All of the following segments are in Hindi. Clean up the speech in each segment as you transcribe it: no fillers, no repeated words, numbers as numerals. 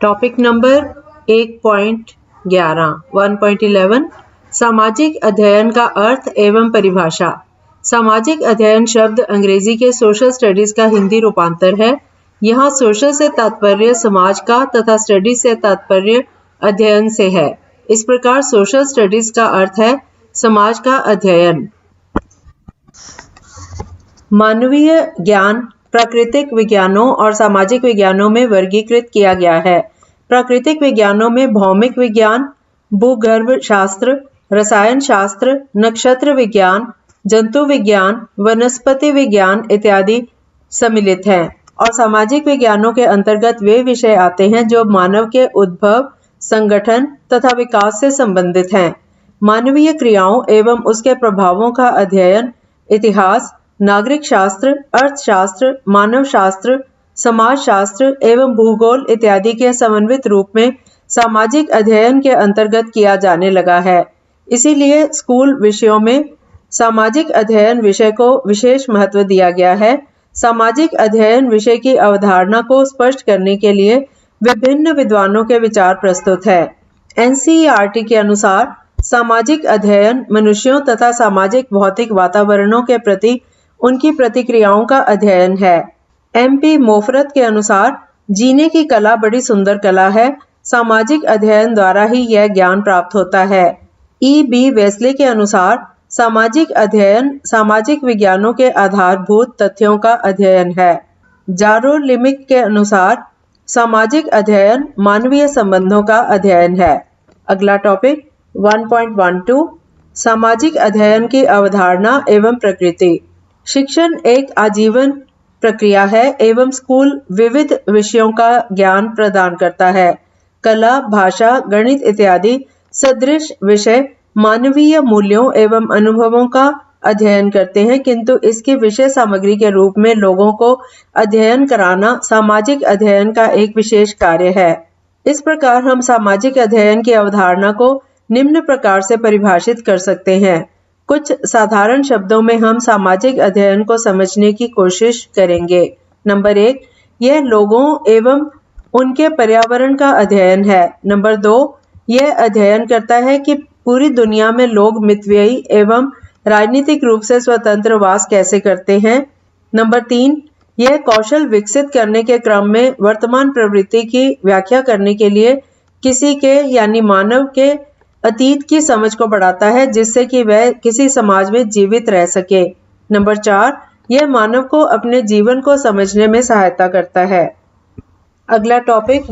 टॉपिक नंबर 1.11 सामाजिक अध्ययन का अर्थ एवं परिभाषा। सामाजिक अध्ययन शब्द अंग्रेजी के सोशल स्टडीज का हिंदी रूपांतर है। यहाँ सोशल से तात्पर्य समाज का तथा स्टडीज से तात्पर्य अध्ययन से है। इस प्रकार सोशल स्टडीज का अर्थ है समाज का अध्ययन। मानवीय ज्ञान प्राकृतिक विज्ञानों और सामाजिक विज्ञानों में वर्गीकृत किया गया है। प्राकृतिक विज्ञानों में भौमिक विज्ञान, भूगर्भ शास्त्र, रसायन शास्त्र, नक्षत्र विज्ञान, जंतु विज्ञान, वनस्पति विज्ञान इत्यादि सम्मिलित हैं और सामाजिक विज्ञानों के अंतर्गत वे विषय आते हैं जो मानव के उद्भव, संगठन तथा विकास से संबंधित हैं। मानवीय क्रियाओं एवं उसके प्रभावों का अध्ययन इतिहास, नागरिक शास्त्र, अर्थशास्त्र, मानव शास्त्र, समाज शास्त्र एवं भूगोल इत्यादि के समन्वित रूप में सामाजिक अध्ययन के अंतर्गत किया जाने लगा है। इसीलिए स्कूल विषयों में सामाजिक अध्ययन विषय को विशेष महत्व दिया गया है। सामाजिक अध्ययन विषय की अवधारणा को स्पष्ट करने के लिए विभिन्न विद्वानों के विचार प्रस्तुत है। एनसीईआरटी के अनुसार सामाजिक अध्ययन मनुष्यों तथा सामाजिक भौतिक वातावरणों के प्रति उनकी प्रतिक्रियाओं का अध्ययन है। एमपी मोफरत के अनुसार जीने की कला बड़ी सुंदर कला है। सामाजिक अध्ययन द्वारा ही यह ज्ञान प्राप्त होता है। ई.बी. वेस्ले के अनुसार सामाजिक अध्ययन सामाजिक विज्ञानों के आधारभूत तथ्यों का अध्ययन है। जारो लिमिक के अनुसार सामाजिक अध्ययन मानवीय संबंधों का अध्ययन है। अगला टॉपिक 1.12 सामाजिक अध्ययन की अवधारणा एवं प्रकृति। शिक्षण एक आजीवन प्रक्रिया है एवं स्कूल विविध विषयों का ज्ञान प्रदान करता है। कला, भाषा, गणित इत्यादि सदृश विषय मानवीय मूल्यों एवं अनुभवों का अध्ययन करते हैं, किंतु इसकी विषय सामग्री के रूप में लोगों को अध्ययन कराना सामाजिक अध्ययन का एक विशेष कार्य है। इस प्रकार हम सामाजिक अध्ययन की अवधारणा को निम्न प्रकार से परिभाषित कर सकते हैं। कुछ साधारण शब्दों में हम सामाजिक अध्ययन को समझने की कोशिश करेंगे। नंबर 1, यह लोगों एवं उनके पर्यावरण का अध्ययन है। नंबर 2, यह अध्ययन करता है कि पूरी दुनिया में लोग मितव्ययी एवं राजनीतिक रूप से स्वतंत्र वास कैसे करते हैं। नंबर 3, यह कौशल विकसित करने के क्रम में वर्तमान प्रवृत्ति की व्याख्या करने के लिए किसी के यानी मानव के अतीत की समझ को बढ़ाता है, जिससे कि वह किसी समाज में जीवित रह सके। नंबर 4, यह मानव को अपने जीवन को समझने में सहायता करता है। अगला टॉपिक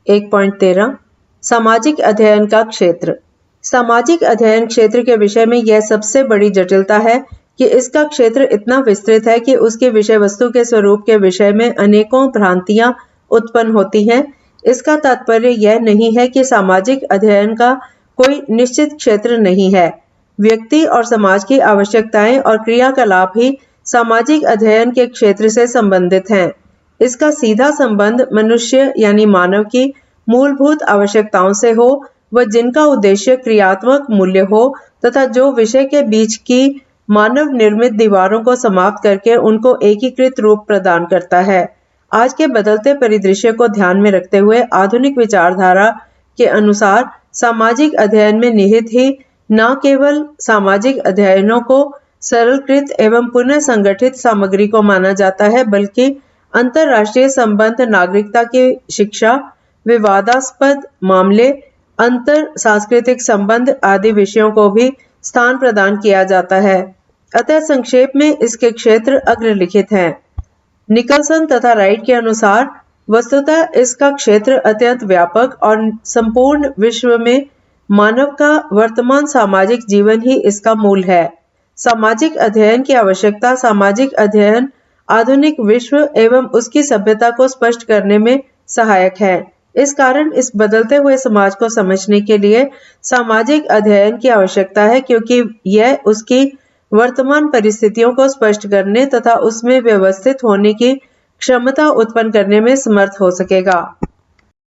1.13 सामाजिक अध्ययन का क्षेत्र। सामाजिक अध्ययन क्षेत्र के विषय में यह सबसे बड़ी जटिलता है कि इसका क्षेत्र इतना विस्तृत है कि उसके विषय वस्तु के स्वरूप के विषय में अनेकों भ्रांतियां उत्पन्न होती हैं। इसका तात्पर्य यह नहीं है कि सामाजिक अध्ययन का कोई निश्चित क्षेत्र नहीं है। व्यक्ति और समाज की आवश्यकताएं और क्रियाकलाप ही सामाजिक अध्ययन के क्षेत्र से संबंधित हैं। इसका सीधा संबंध मनुष्य यानी मानव की मूलभूत आवश्यकताओं से हो व जिनका उद्देश्य क्रियात्मक मूल्य हो तथा जो विषय के बीच की मानव निर्मित दीवारों को समाप्त करके उनको एकीकृत रूप प्रदान करता है। आज के बदलते परिदृश्य को ध्यान में रखते हुए आधुनिक विचारधारा के अनुसार सामाजिक अध्ययन में निहित ही न केवल सामाजिक अध्ययनों को सरलीकृत एवं पुनः संगठित सामग्री को माना जाता है, बल्कि अंतरराष्ट्रीय संबंध, नागरिकता की शिक्षा, विवादास्पद मामले, अंतर सांस्कृतिक संबंध आदि विषयों को भी स्थान प्रदान किया जाता है। अतः संक्षेप में इसके क्षेत्र अग्रलिखित हैं। निकलसन तथा राइट के अनुसार वस्तुतः इसका क्षेत्र अत्यंत व्यापक और संपूर्ण विश्व में मानव का वर्तमान सामाजिक जीवन ही इसका मूल है। सामाजिक अध्ययन की आवश्यकता सामाजिक अध्ययन आधुनिक विश्व एवं उसकी सभ्यता को स्पष्ट करने में सहायक है। इस कारण इस बदलते हुए समाज को समझने के लिए सामाजिक अध्ययन की आवश्यकता है, क्योंकि यह उसकी वर्तमान परिस्थितियों को स्पष्ट करने तथा उसमें व्यवस्थित होने की क्षमता उत्पन्न करने में समर्थ हो सकेगा।